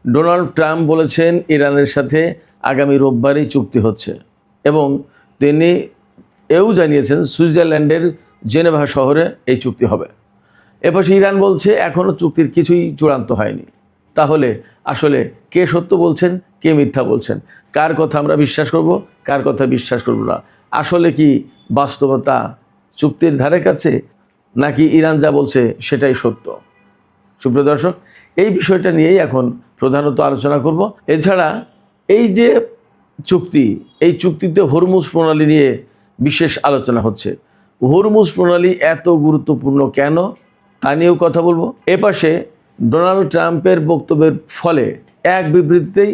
Donald Trump বলেছেন ইরানের সাথে আগামী রোববারই চুক্তি হচ্ছে এবং তিনি এও জানিয়েছেন সুইজারল্যান্ডের জেনেভা শহরে এই চুক্তি হবে। এপাশে ইরান বলছে এখনও চুক্তির কিছুই চূড়ান্ত হয়নি। তাহলে আসলে কে সত্য বলছেন, কে মিথ্যা বলছেন, কার কথা আমরা বিশ্বাস করব, কার কথা বিশ্বাস করব না? আসলে কি বাস্তবতা চুক্তির ধারে কাছে, নাকি ইরান যা বলছে সেটাই সত্য? সুপ্রিয় দর্শক, এই বিষয়টা নিয়েই এখন প্রধানত আলোচনা করব। এছাড়া এই যে চুক্তি, এই চুক্তিতে হরমুজ প্রণালী নিয়ে বিশেষ আলোচনা হচ্ছে। হরমুজ প্রণালী এত গুরুত্বপূর্ণ কেন, তা নিয়েও কথা বলবো। এপাশে ডোনাল্ড ট্রাম্পের বক্তব্যের ফলে এক বিবৃতিতেই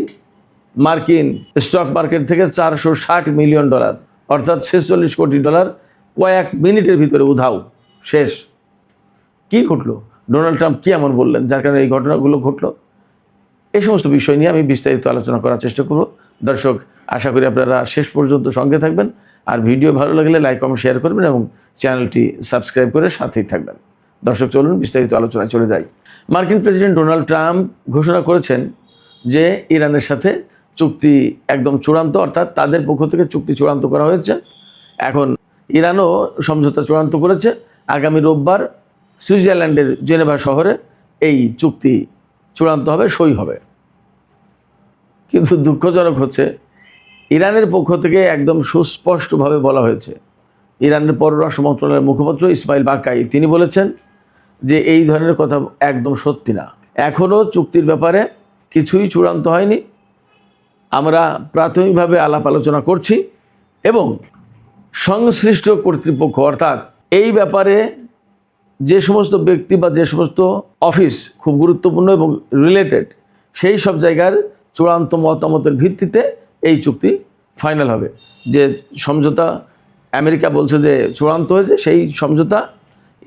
মার্কিন স্টক মার্কেট থেকে $460 মিলিয়ন অর্থাৎ $46 কোটি কয়েক মিনিটের ভিতরে উধাও, শেষ। কি ঘটলো? ডোনাল্ড ট্রাম্প কি এমন বললেন যার কারণে এই ঘটনাগুলো ঘটলো? এই সমস্ত বিষয় নিয়ে আমি বিস্তারিত আলোচনা করার চেষ্টা করব। দর্শক, আশা করি আপনারা শেষ পর্যন্ত সঙ্গে থাকবেন, আর ভিডিও ভালো লাগলে লাইক কমেন্ট শেয়ার করবেন এবং চ্যানেলটি সাবস্ক্রাইব করে সাথেই থাকবেন। দর্শক, চলুন বিস্তারিত আলোচনায় চলে যাই। মার্কিন প্রেসিডেন্ট ডোনাল্ড ট্রাম্প ঘোষণা করেছেন যে ইরানের সাথে চুক্তি একদম চূড়ান্ত, অর্থাৎ তাদের পক্ষ থেকে চুক্তি চূড়ান্ত করা হয়েছে। এখন ইরানও সমঝোতা চূড়ান্ত করেছে। আগামী রোববার সুইজারল্যান্ডের জেনেভা শহরে এই চুক্তি চূড়ান্ত হবে, সই হবে। কিন্তু দুঃখজনক হচ্ছে, ইরানের পক্ষ থেকে একদম সুস্পষ্টভাবে বলা হয়েছে, ইরানের পররাষ্ট্র মন্ত্রণালয়ের মুখপাত্র ইসমাইল বাকাই তিনি বলেছেন যে এই ধরনের কথা একদম সত্যি না। এখনও চুক্তির ব্যাপারে কিছুই চূড়ান্ত হয়নি। আমরা প্রাথমিকভাবে আলাপ আলোচনা করছি এবং সংশ্লিষ্ট কর্তৃপক্ষ, অর্থাৎ এই ব্যাপারে যে সমস্ত ব্যক্তি বা যে সমস্ত অফিস খুব গুরুত্বপূর্ণ এবং রিলেটেড, সেই সব জায়গার চূড়ান্ত মতামতের ভিত্তিতে এই চুক্তি ফাইনাল হবে। যে সমঝোতা আমেরিকা বলছে যে চূড়ান্ত হয়েছে, সেই সমঝোতা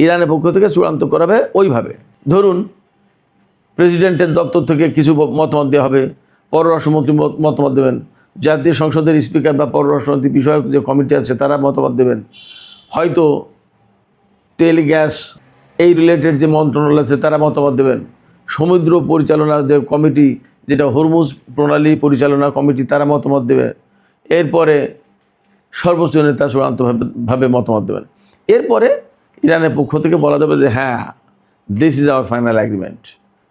ইরানের পক্ষ থেকে চূড়ান্ত করাবে ওইভাবে। ধরুন, প্রেসিডেন্টের দপ্তর থেকে কিছু মতামত দেওয়া হবে, পররাষ্ট্রমন্ত্রী মতামত দেবেন, জাতীয় সংসদের স্পিকার বা পররাষ্ট্রনীতি বিষয়ক যে কমিটি আছে তারা মতামত দেবেন, হয়তো তেল গ্যাস এই রিলেটেড যে মন্ত্রণালয় আছে তারা মতামত দেবেন, সমুদ্র পরিচালনা যে কমিটি, যেটা হরমুজ প্রণালী পরিচালনা কমিটি, তারা মতামত দেবে। এরপরে সর্বোচ্চ নেতা চূড়ান্তভাবে মতামত দেবেন। এরপরে ইরানের পক্ষ থেকে বলা যাবে যে হ্যাঁ, this is our final agreement,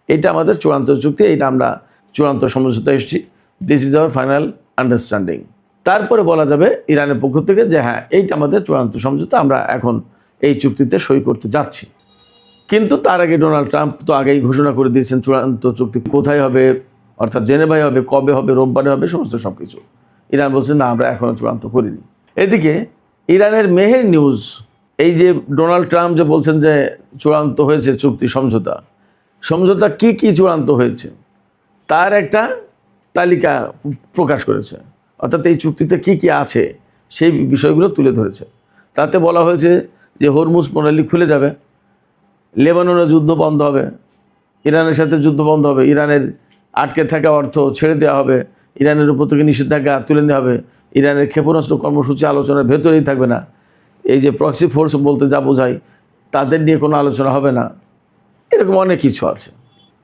এটা আমাদের চূড়ান্ত চুক্তি, এইটা আমরা চূড়ান্ত সমঝোতা এসেছি, this is our final understanding. তারপরে বলা যাবে ইরানের পক্ষ থেকে যে হ্যাঁ, এইটা আমাদের চূড়ান্ত সমঝোতা, আমরা এখন এই চুক্তিতে সই করতে যাচ্ছি। কিন্তু তার আগে ডোনাল্ড ট্রাম্প তো আগেই ঘোষণা করে দিয়েছেন চূড়ান্ত চুক্তি কোথায় হবে, অর্থাৎ জেনেভায় হবে, কবে হবে, রোববারে হবে, সমস্ত সব কিছু। ইরান বলছে না, আমরা এখনও চূড়ান্ত করিনি। এদিকে ইরানের মেহের নিউজ, এই যে ডোনাল্ড ট্রাম্প যে বলছেন যে চূড়ান্ত হয়েছে চুক্তি সমঝোতা কি কি চূড়ান্ত হয়েছে তার একটা তালিকা প্রকাশ করেছে, অর্থাৎ এই চুক্তিতে কি কি আছে সেই বিষয়গুলো তুলে ধরেছে। তাতে বলা হয়েছে যে হরমুজ প্রণালী খুলে যাবে, লেবাননের যুদ্ধ বন্ধ হবে, ইরানের সাথে যুদ্ধ বন্ধ হবে, ইরানের আটকে থাকা অর্থ ছেড়ে দেওয়া হবে, ইরানের উপর থেকে নিষেধাজ্ঞা তুলে নেওয়া হবে, ইরানের ক্ষেপণাস্ত্র কর্মসূচি আলোচনার ভেতরেই থাকবে না, এই যে প্রক্সি ফোর্স বলতে যা বোঝায় তাদের নিয়ে কোনো আলোচনা হবে না, এরকম অনেক কিছু আছে।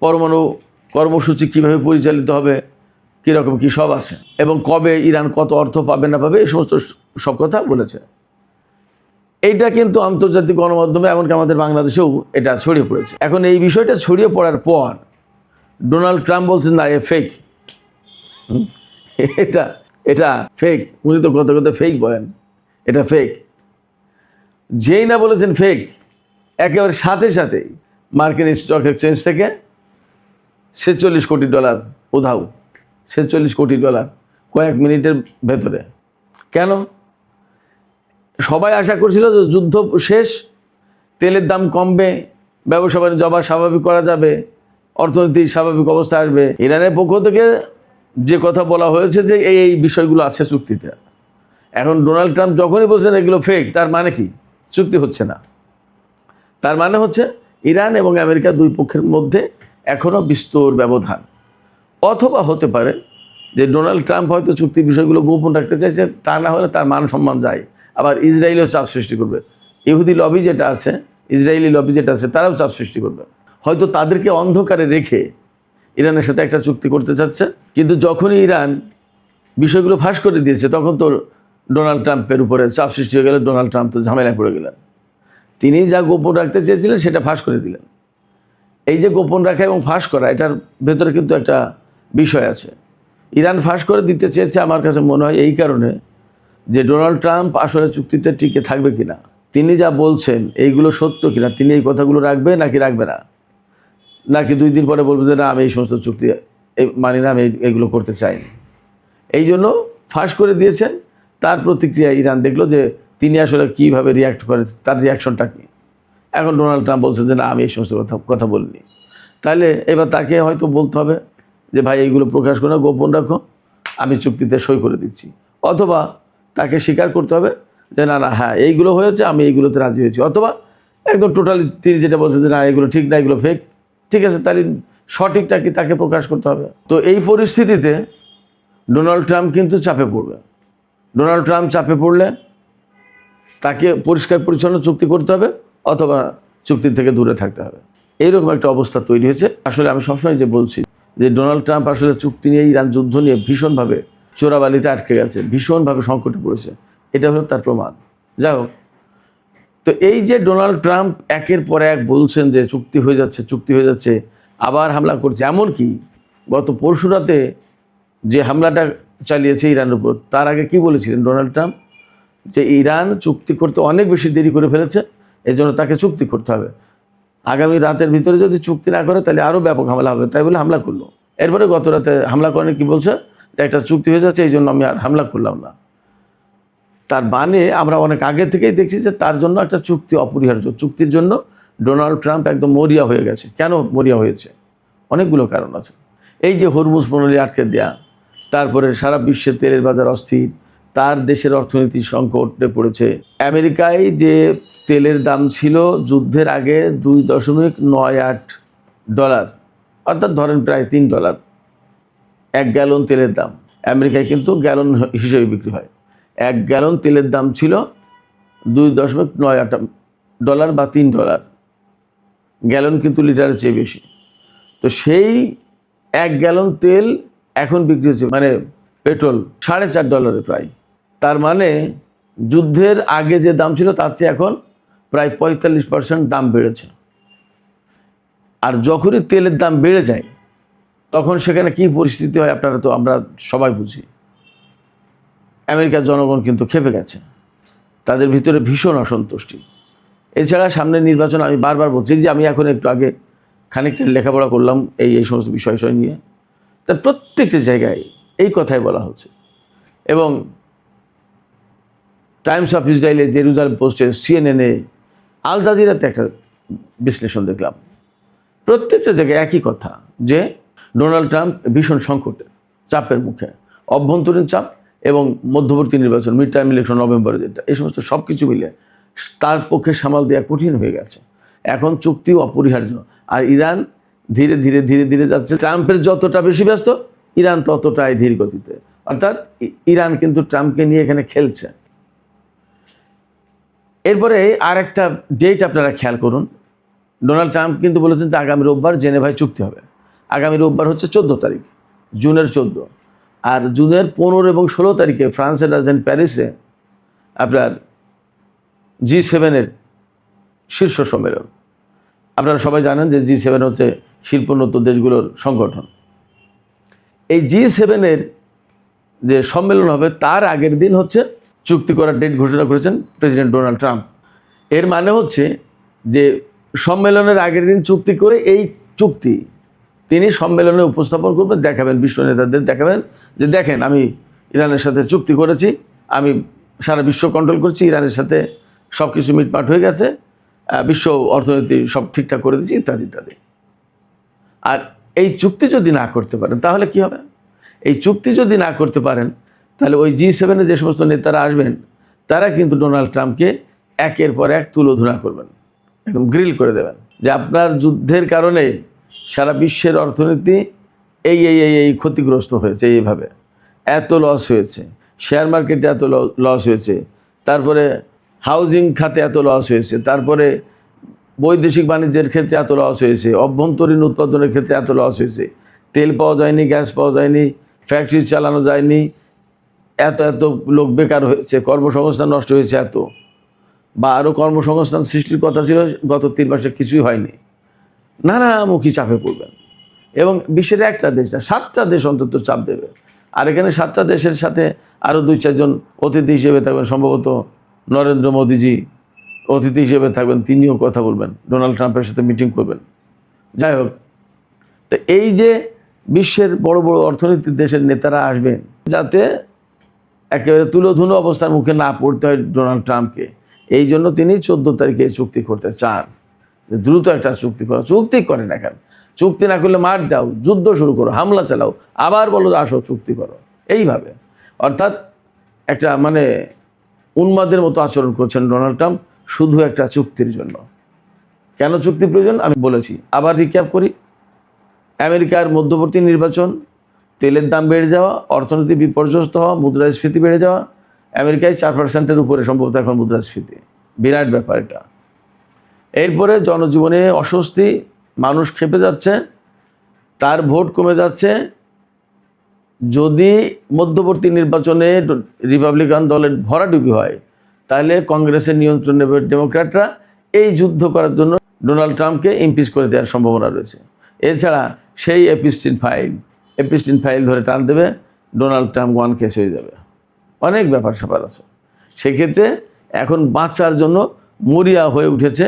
পরমাণু কর্মসূচি কীভাবে পরিচালিত হবে, কীরকম কী সব আছে, এবং কবে ইরান কত অর্থ পাবে না পাবে, এই সমস্ত সব কথা বলেছে। এইটা কিন্তু আন্তর্জাতিক গণমাধ্যমে, এমনকি আমাদের বাংলাদেশেও এটা ছড়িয়ে পড়েছে। এখন এই বিষয়টা ছড়িয়ে পড়ার পর ডোনাল্ড ট্রাম্প বলছেন না, এ ফেক, এটা ফেক। উনি তো কথা কথা ফেক বলেন, এটা ফেক। যেই না বলেছেন ফেক, একেবারে সাথে সাথেই মার্কিন স্টক এক্সচেঞ্জ থেকে $46 কোটি উধাও, $46 কোটি কয়েক মিনিটের ভেতরে। কেন? সবাই আশা করছিল যে যুদ্ধ শেষ, তেলের দাম কমবে, ব্যবসা বাণিজ্য আবার স্বাভাবিক করা যাবে, অর্থনীতি স্বাভাবিক অবস্থা আসবে। ইরানের পক্ষ থেকে যে কথা বলা হয়েছে যে এই বিষয়গুলো আছে চুক্তিতে। এখন ডোনাল্ড ট্রাম্প যখনই বলছেন এগুলো ফেক, তার মানে কি? চুক্তি হচ্ছে না। তার মানে হচ্ছে ইরান এবং আমেরিকা দুই পক্ষের মধ্যে এখনও বিস্তর ব্যবধান। অথবা হতে পারে যে ডোনাল্ড ট্রাম্প হয়তো চুক্তির বিষয়গুলো গোপন রাখতে চাইছে, তা না হলে তার মান সম্মান যায়। আবার ইসরায়েলও চাপ সৃষ্টি করবে, ইহুদি লবি যেটা আছে, ইসরায়েলি লবি যেটা আছে, তারাও চাপ সৃষ্টি করবে। হয়তো তাদেরকে অন্ধকারে রেখে ইরানের সাথে একটা চুক্তি করতে চাচ্ছে। কিন্তু যখনই ইরান বিষয়গুলো ফাঁস করে দিয়েছে তখন তো ডোনাল্ড ট্রাম্পের উপরে চাপ সৃষ্টি হয়ে গেল। ডোনাল্ড ট্রাম্প তো ঝামেলায় পড়ে গেলেন। তিনি যা গোপন রাখতে চেয়েছিলেন সেটা ফাঁস করে দিলেন। এই যে গোপন রাখা এবং ফাঁস করা, এটার ভেতরে কিন্তু একটা বিষয় আছে। ইরান ফাঁস করে দিতে চেয়েছে আমার কাছে মনে হয় এই কারণে যে ডোনাল্ড ট্রাম্প আসলে চুক্তিতে টিকে থাকবে কিনা, তিনি যা বলছেন এইগুলো সত্য কিনা, তিনি এই কথাগুলো রাখবে নাকি রাখবে না, নাকি 2 দিন পরে বলবে যে না আমি এই সমস্ত চুক্তি মানি না, আমি এগুলো করতে চাইনি। এই জন্য ফাঁস করে দিয়েছেন। তার প্রতিক্রিয়া ইরান দেখলো যে তিনি আসলে কীভাবে রিয়াক্ট করে, তার রিয়াকশনটা কী। এখন ডোনাল্ড ট্রাম্প বলছে যে না আমি এই সমস্ত কথা বলিনি। তাহলে এবার তাকে হয়তো বলতে হবে যে ভাই এইগুলো প্রকাশ করে গোপন রাখো, আমি চুক্তিতে সই করে দিচ্ছি। অথবা তাকে স্বীকার করতে হবে যে না না হ্যাঁ এইগুলো হয়েছে, আমি এইগুলোতে রাজি হয়েছি। অথবা একদম টোটালি তিনি যেটা বলছেন যে না এগুলো ঠিক না, এগুলো ফেক, ঠিক আছে, তাহলে সঠিকটা কি তাকে প্রকাশ করতে হবে। তো এই পরিস্থিতিতে ডোনাল্ড ট্রাম্প কিন্তু চাপে পড়বে। ডোনাল্ড ট্রাম্প চাপে পড়লে তাকে পরিষ্কার পরিচ্ছন্ন চুক্তি করতে হবে অথবা চুক্তি থেকে দূরে থাকতে হবে। এইরকম একটা অবস্থা তৈরি হয়েছে। আসলে আমি সবসময় যে বলছি যে ডোনাল্ড ট্রাম্প আসলে চুক্তি নিয়ে, ইরান যুদ্ধ নিয়ে ভীষণভাবে চোরাবালিতে আটকে গেছে, ভীষণভাবে সংকটে পড়েছে। এটা হলো তার প্রমাণ। যাই হোক, তো এই যে ডোনাল্ড ট্রাম্প একের পর এক বলছেন যে চুক্তি হয়ে যাচ্ছে, চুক্তি হয়ে যাচ্ছে, আবার হামলা করছে। এমনকি গত পরশুরাতে যে হামলাটা চালিয়েছে ইরানের উপর, তার আগে কি বলেছিলেন ডোনাল্ড ট্রাম্প, যে ইরান চুক্তি করতে অনেক বেশি দেরি করে ফেলেছে, এই জন্য তাকে চুক্তি করতে হবে। আগামী রাতের ভিতরে যদি চুক্তি না করে তাহলে আরও ব্যাপক হামলা হবে, তাই বলে হামলা করলো। এরপরে গত রাতে হামলা করেন কি বলছে, যে একটা চুক্তি হয়ে যাচ্ছে এই জন্য আমি আর হামলা করলাম না। তার মানে আমরা অনেক আগে থেকেই দেখছি যে তার জন্য একটা চুক্তি অপরিহার্য। চুক্তির জন্য ডোনাল্ড ট্রাম্প একদম মরিয়া হয়ে গেছে। কেন মরিয়া হয়েছে? অনেকগুলো কারণ আছে। এই যে হরমুজ প্রণালী আটকে দেয়া, তারপরে সারা বিশ্বের তেলের বাজার অস্থির, তার দেশের অর্থনীতি সংকটে পড়েছে। আমেরিকায় যে তেলের দাম ছিল যুদ্ধের আগে $2.98, অর্থাৎ ধরেন প্রায় $3, 1 গ্যালন তেলের দাম। আমেরিকায় কিন্তু গ্যালন হিসেবে বিক্রি হয়। 1 গ্যালন তেলের দাম ছিল $2.98 বা $3। গ্যালন কিন্তু লিটারের চেয়ে বেশি। তো সেই 1 গ্যালন তেল এখন বিক্রি হচ্ছে, মানে পেট্রোল, $4.5 প্রায়। তার মানে যুদ্ধের আগে যে দাম ছিল তার চেয়ে এখন প্রায় 45% দাম বেড়েছে। আর যখনই তেলের দাম বেড়ে যায় তখন সেখানে কী পরিস্থিতি হয় আপনারা তো আমরা সবাই বুঝি। আমেরিকার জনগণ কিন্তু ক্ষেপে গেছে, তাদের ভিতরে ভীষণ অসন্তুষ্টি। এছাড়া সামনে নির্বাচন, আমি বারবার বলছি যে আমি এখন একটু আগে খানিকটা লেখাপড়া করলাম এই সমস্ত বিষয় নিয়ে, তার প্রত্যেকটা জায়গায় এই কথাই বলা হচ্ছে। এবং টাইমস অফ ইসরায়েলে, জেরুজালেম পোস্টে, সিএনএনে, আল জাজিরাতে একটা বিশ্লেষণ দেখলাম। প্রত্যেকটা জায়গায় একই কথা, যে ডোনাল্ড ট্রাম্প ভীষণ সংকটে, চাপের মুখে, অভ্যন্তরীণ চাপ এবং মধ্যবর্তী নির্বাচন, মিড টার্ম ইলেকশন নভেম্বরে যেটা, এই সমস্ত সব কিছু মিলে তার পক্ষে সামাল দেওয়া কঠিন হয়ে গেছে। এখন চুক্তি অপরিহার্য। আর ইরান ধীরে ধীরে ধীরে ধীরে যাচ্ছে। ট্রাম্পের যতটা বেশি ব্যস্ত, ইরান ততটাই ধীর গতিতে। অর্থাৎ ইরান কিন্তু ট্রাম্পকে নিয়ে এখানে খেলছে। এরপরে আর একটা ডেট আপনারা খেয়াল করুন। ডোনাল্ড ট্রাম্প কিন্তু বলেছেন যে আগামী রোববার জেনেভায় চুক্তি হবে। আগামী রোববার হচ্ছে 14 তারিখ, জুনের 14। আর জুনের 15 এবং 16 তারিখে ফ্রান্সের রাজধানী প্যারিসে আপনার G7 শীর্ষ সম্মেলন। আপনারা সবাই জানেন যে G7 হচ্ছে শিল্পোন্নত দেশগুলোর সংগঠন। এই G7 যে সম্মেলন হবে তার আগের দিন হচ্ছে চুক্তি করার ডেট ঘোষণা করেছেন প্রেসিডেন্ট ডোনাল্ড ট্রাম্প। এর মানে হচ্ছে যে সম্মেলনের আগের দিন চুক্তি করে এই চুক্তি তিনি সম্মেলনে উপস্থাপন করবেন, দেখাবেন, বিশ্ব নেতাদের দেখাবেন যে দেখেন আমি ইরানের সাথে চুক্তি করেছি, আমি সারা বিশ্ব কন্ট্রোল করছি, ইরানের সাথে সব কিছু মিটমাট হয়ে গেছে, বিশ্ব অর্থনীতি সব ঠিকঠাক করে দিচ্ছি, ইত্যাদি ইত্যাদি। আর এই চুক্তি যদি না করতে পারেন তাহলে কি হবে? এই চুক্তি যদি না করতে পারেন তাহলে ওই G7 যে সমস্ত নেতারা আসবেন তারা কিন্তু ডোনাল্ড ট্রাম্পকে একের পর এক তুলোধুনা করবেন, একদম গ্রিল করে দেবেন যে আপনার যুদ্ধের কারণে সারা বিশ্বের অর্থনীতি এই ক্ষতিগ্রস্ত হয়েছে, এইভাবে এত লস হয়েছে, শেয়ার মার্কেটে এত লস হয়েছে, তারপরে হাউজিং খাতে এত লস হয়েছে, তারপরে বৈদেশিক বাণিজ্যের ক্ষেত্রে এত লস হয়েছে, অভ্যন্তরীণ উৎপাদনের ক্ষেত্রে এত লস হয়েছে, তেল পাওয়া যায়নি, গ্যাস পাওয়া যায়নি, ফ্যাক্টরি চালানো যায়নি, এত এত লোক বেকার হয়েছে, কর্মসংস্থান নষ্ট হয়েছে এত, বা আরও কর্মসংস্থান সৃষ্টির কথা ছিল, গত 3 মাসে কিছুই হয়নি। নানামুখী চাপে পড়বেন এবং বিশ্বের একটা দেশ না, 7টা দেশ অন্তত চাপ দেবে। আর এখানে 7টা দেশের সাথে আরও 2-4 জন অতিথি হিসেবে থাকবেন, সম্ভবত নরেন্দ্র মোদীজি অতিথি হিসেবে থাকবেন, তিনিও কথা বলবেন, ডোনাল্ড ট্রাম্পের সাথে মিটিং করবেন। যাই হোক, তো এই যে বিশ্বের বড় বড় অর্থনীতির দেশের নেতারা আসবেন, যাতে একেবারে তুলোধুনো অবস্থার মুখে না পড়তে হয় ডোনাল্ড ট্রাম্পকে, এই জন্য তিনি 14 তারিখে চুক্তি করতে চান, দ্রুত একটা চুক্তি করো। চুক্তি করে না কেন? চুক্তি না করলে মার দাও, যুদ্ধ শুরু করো, হামলা চালাও, আবার বলো আসো চুক্তি করো, এইভাবে। অর্থাৎ একটা মানে উন্মাদের মতো আচরণ করছেন ডোনাল্ড ট্রাম্প শুধু একটা চুক্তির জন্য। কেন চুক্তি প্রয়োজন আমি বলেছি, আবার রিক্যাপ করি। আমেরিকার মধ্যবর্তী নির্বাচন, তেলের দাম বেড়ে যাওয়া, অর্থনীতি বিপর্যস্ত হওয়া, মুদ্রাস্ফীতি বেড়ে যাওয়া। আমেরিকায় 4%-এর উপরে সম্ভবত এখন মুদ্রাস্ফীতি, বিরাট ব্যাপার এটা। এরপরে জনজীবনে অস্বস্তি, মানুষ ক্ষেপে যাচ্ছে, তার ভোট কমে যাচ্ছে। যদি মধ্যবর্তী নির্বাচনে রিপাবলিকান দলের ভরাডুবি হয়, তাহলে কংগ্রেসের নিয়ন্ত্রণ নেবে ডেমোক্র্যাটরা। এই যুদ্ধ করার জন্য ডোনাল্ড ট্রাম্পকে ইমপিচ করে দেওয়ার সম্ভাবনা রয়েছে। এছাড়া সেই এপিস্টিন ফাইল ধরে টান দেবে, ডোনাল্ড ট্রাম্প 1 কেস হয়ে যাবে। অনেক ব্যাপার স্যাপার আছে। সেক্ষেত্রে এখন বাঁচার জন্য মরিয়া হয়ে উঠেছে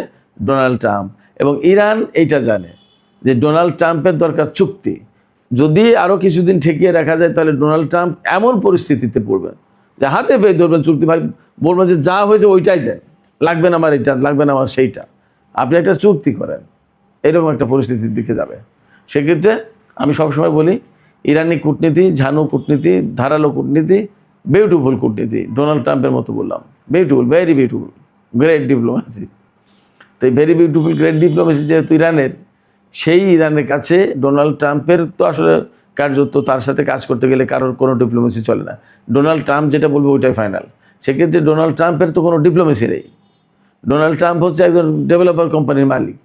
ডোনাল্ড ট্রাম্প, এবং ইরান এইটা জানে যে ডোনাল্ড ট্রাম্পের দরকার চুক্তি। যদি আরও কিছুদিন ঠেকিয়ে রাখা যায়, তাহলে ডোনাল্ড ট্রাম্প এমন পরিস্থিতিতে পড়বেন যে হাতে পেয়ে ধরবেন চুক্তি, ভাই বলবেন যে যা হয়েছে ওইটাই দেন, লাগবে না আমার এটা, লাগবে না আমার সেইটা, আপনি একটা চুক্তি করেন। এরকম একটা পরিস্থিতির দিকে যাবে। সেক্ষেত্রে আমি সবসময় বলি, ইরানি কূটনীতি, ঝানু কূটনীতি, ধারালো কূটনীতি, বিউটিফুল কূটনীতি, ডোনাল্ড ট্রাম্পের মতো বললাম, beautiful, very beautiful, great diplomacy. তো এই ভেরি বিউটিফুল গ্রেট ডিপ্লোমেসি যেহেতু ইরানের, সেই ইরানের কাছে ডোনাল্ড ট্রাম্পের তো আসলে কার্যত তার সাথে কাজ করতে গেলে কারোর কোনো ডিপ্লোমেসি চলে না। ডোনাল্ড ট্রাম্প যেটা বলবে ওইটাই ফাইনাল। সেক্ষেত্রে ডোনাল্ড ট্রাম্পের তো কোনো ডিপ্লোমেসি নেই। ডোনাল্ড ট্রাম্প হচ্ছে একজন ডেভেলপার কোম্পানির মালিক,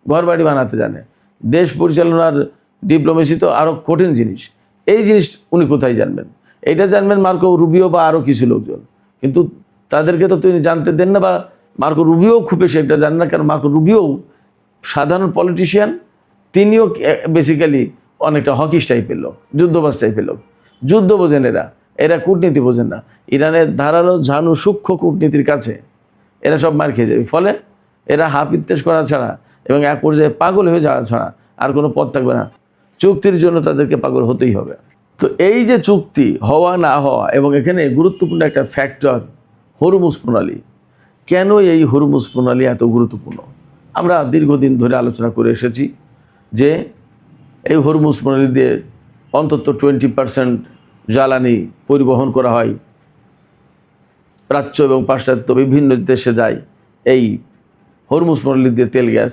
ঘর বাড়ি বানাতে জানে। দেশ পরিচালনার ডিপ্লোমেসি তো আরও কঠিন জিনিস। এই জিনিস উনি কোথায় জানবেন? এটা জানবেন মার্কো রুবিও বা আরও কিছু লোকজন, কিন্তু তাদেরকে তো তিনি জানতে দেন না, বা মার্কো রুবিও খুব বেশি একটা জানেন না। কারণ মার্কো রুবিও সাধারণ পলিটিশিয়ান, তিনিও বেসিক্যালি অনেকটা হকিস টাইপের লোক, যুদ্ধবাজ টাইপের লোক। যুদ্ধ বোঝেন এরা কূটনীতি বোঝেন না। ইরানের ধারালো ঝানু সূক্ষ্ম কূটনীতির কাছে এরা সব মার খেয়ে যাবে। ফলে এরা হাপিত্তেশ করা ছাড়া এবং এক পর্যায়ে পাগল হয়ে যাওয়া ছাড়া আর কোনো পথ থাকবে না। চুক্তির জন্য তাদেরকে পাগল হতেই হবে। তো এই যে চুক্তি হওয়া না হওয়া, এবং এখানে গুরুত্বপূর্ণ একটা ফ্যাক্টর হরমুজ প্রণালী। কেন এই হরমুজ প্রণালী এত গুরুত্বপূর্ণ? আমরা দীর্ঘদিন ধরে আলোচনা করে এসেছি যে এই হরমুজ প্রণালী দিয়ে অন্তত 20% জ্বালানি পরিবহন করা হয়, প্রাচ্য এবং পাশ্চাত্য বিভিন্ন দেশে যায় এই হরমুজ প্রণালী দিয়ে। তেল, গ্যাস,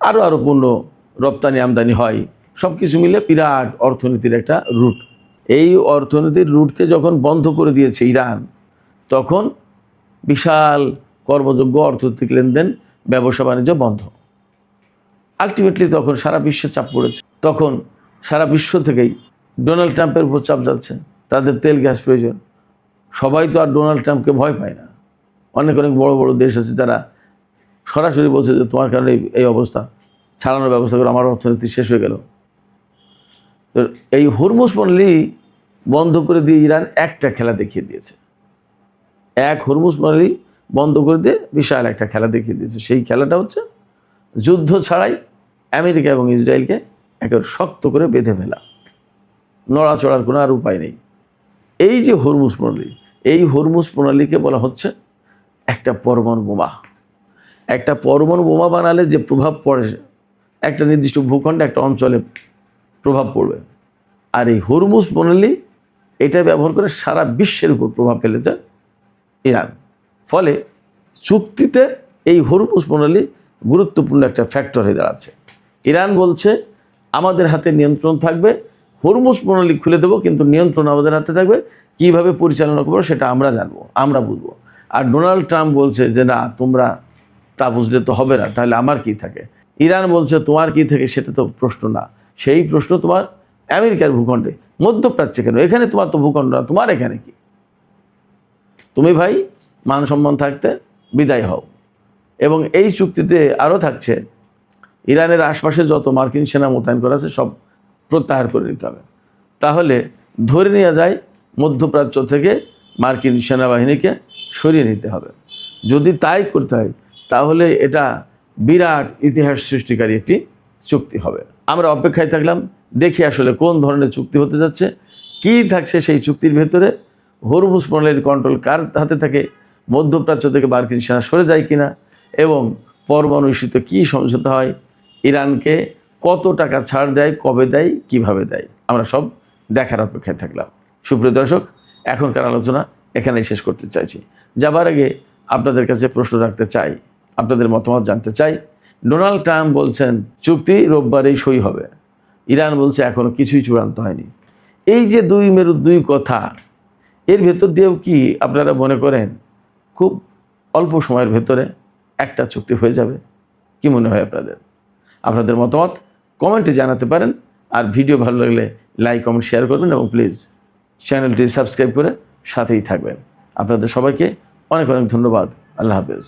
আরও পণ্য রপ্তানি আমদানি হয়। সব কিছু মিলে বিরাট অর্থনীতির একটা রুট। এই অর্থনীতির রুটকে যখন বন্ধ করে দিয়েছে ইরান, তখন বিশাল কর্মযোগ্য অর্থনৈতিক লেনদেন, ব্যবসা বাণিজ্য বন্ধ। আলটিমেটলি তখন সারা বিশ্বে চাপ পড়েছে। তখন সারা বিশ্ব থেকেই ডোনাল্ড ট্রাম্পের উপর চাপ যাচ্ছে, তাদের তেল গ্যাস প্রয়োজন। সবাই তো আর ডোনাল্ড ট্রাম্পকে ভয় পায় না। অনেক বড় বড় দেশ আছে যারা সরাসরি বলছে যে তোমার কারণে এই অবস্থা, ছাড়ানোর ব্যবস্থা করে, আমার অর্থনীতি শেষ হয়ে গেল। তো এই হরমুজ প্রণালী বন্ধ করে দিয়ে ইরান একটা খেলা দেখিয়ে দিয়েছে। হরমুজ প্রণালী বন্ধ করে দিয়ে বিশাল একটা খেলা দেখিয়ে দিয়েছে। সেই খেলাটা হচ্ছে যুদ্ধ ছাড়াই আমেরিকা এবং ইসরায়েলকে একেবারে শক্ত করে বেঁধে ফেলা, নড়াচড়ার কোনো আর উপায় নেই। এই যে হরমুজ প্রণালী, এই হরমুজ প্রণালীকে বলা হচ্ছে একটা পরমাণু বোমা। একটা পরমাণু বোমা বানালে যে প্রভাব পড়ে, একটা নির্দিষ্ট ভূখণ্ডে, একটা অঞ্চলে প্রভাব পড়বে। আর এই হরমুজ প্রণালী এটা ব্যবহার করে সারা বিশ্বের উপর প্রভাব ফেলেছে ইরান। ফলে চুক্তিতে এই হরমুজ প্রণালী গুরুত্বপূর্ণ একটা ফ্যাক্টর হয়ে দাঁড়াচ্ছে। ইরান বলছে আমাদের হাতে নিয়ন্ত্রণ থাকবে, হরমুজ প্রণালী খুলে দেবো, কিন্তু নিয়ন্ত্রণ আমাদের হাতে থাকবে। কীভাবে পরিচালনা করবো সেটা আমরা জানবো, আমরা বুঝবো। আর ডোনাল্ড ট্রাম্প বলছে যে না, তোমরা তা বুঝলে তো হবে না, তাহলে আমার কি থাকে। ইরান বলছে তোমার কি থাকে সেটা তো প্রশ্ন না, সেই প্রশ্ন তোমার আমেরিকার ভূখণ্ডে, মধ্যপ্রাচ্যে কেন? এখানে তোমার তো ভূখণ্ড না, তোমার এখানে কি? তুমি ভাই মান সম্মান থাকতে বিদায় হও। এবং এই চুক্তিতে আরও থাকছে, ইরানের আশপাশে যত মার্কিন সেনা মোতায়েন করা আছে সব প্রত্যাহার করে নিতে হবে। তাহলে ধরে নেওয়া যায় মধ্যপ্রাচ্য থেকে মার্কিন সেনাবাহিনীকে সরিয়ে নিতে হবে। যদি তাই করতে হয় তাহলে এটা বিরাট ইতিহাস সৃষ্টিকারী একটি চুক্তি হবে। আমরা অপেক্ষায় থাকলাম, দেখি আসলে কোন ধরনের চুক্তি হতে যাচ্ছে, কী থাকছে সেই চুক্তির ভেতরে, হরমুজ প্রণালীর কন্ট্রোল কার হাতে থাকে, মধ্যপ্রাচ্য থেকে মার্কিন সেনা সরে যায় কিনা, এবং পরমাণু ইস্যুতে কী সমঝোতা হয়, ইরানকে কত টাকা ছাড় দেয়, কবে দেয়, কিভাবে দেয়, আমরা সব দেখার অপেক্ষায় থাকলাম। সুপ্রিয় দর্শক, এখনকার আলোচনা এখানেই শেষ করতে চাইছি। যাবার আগে আপনাদের কাছে প্রশ্ন রাখতে চাই, আপনাদের মতামত জানতে চাই। ডোনাল্ড ট্রাম্প বলছেন চুক্তি রোববারেই সই হবে, ইরান বলছে এখনও কিছুই চূড়ান্ত হয়নি। এই যে দুই মেরুর দুই কথা, এর ভেতর দিয়েও কি আপনারা মনে করেন খুব অল্প সময়ের ভেতরে একটা চুক্তি হয়ে যাবে? কি মনে হয় আপনাদের? আপনাদের মতামত কমেন্টে জানাতে পারেন। আর ভিডিও ভালো লাগলে লাইক, কমেন্ট, শেয়ার করবেন এবং প্লিজ চ্যানেলটি সাবস্ক্রাইব করে সাথেই থাকবেন। আপনাদের সবাইকে অনেক অনেক ধন্যবাদ। আল্লাহ হাফেজ।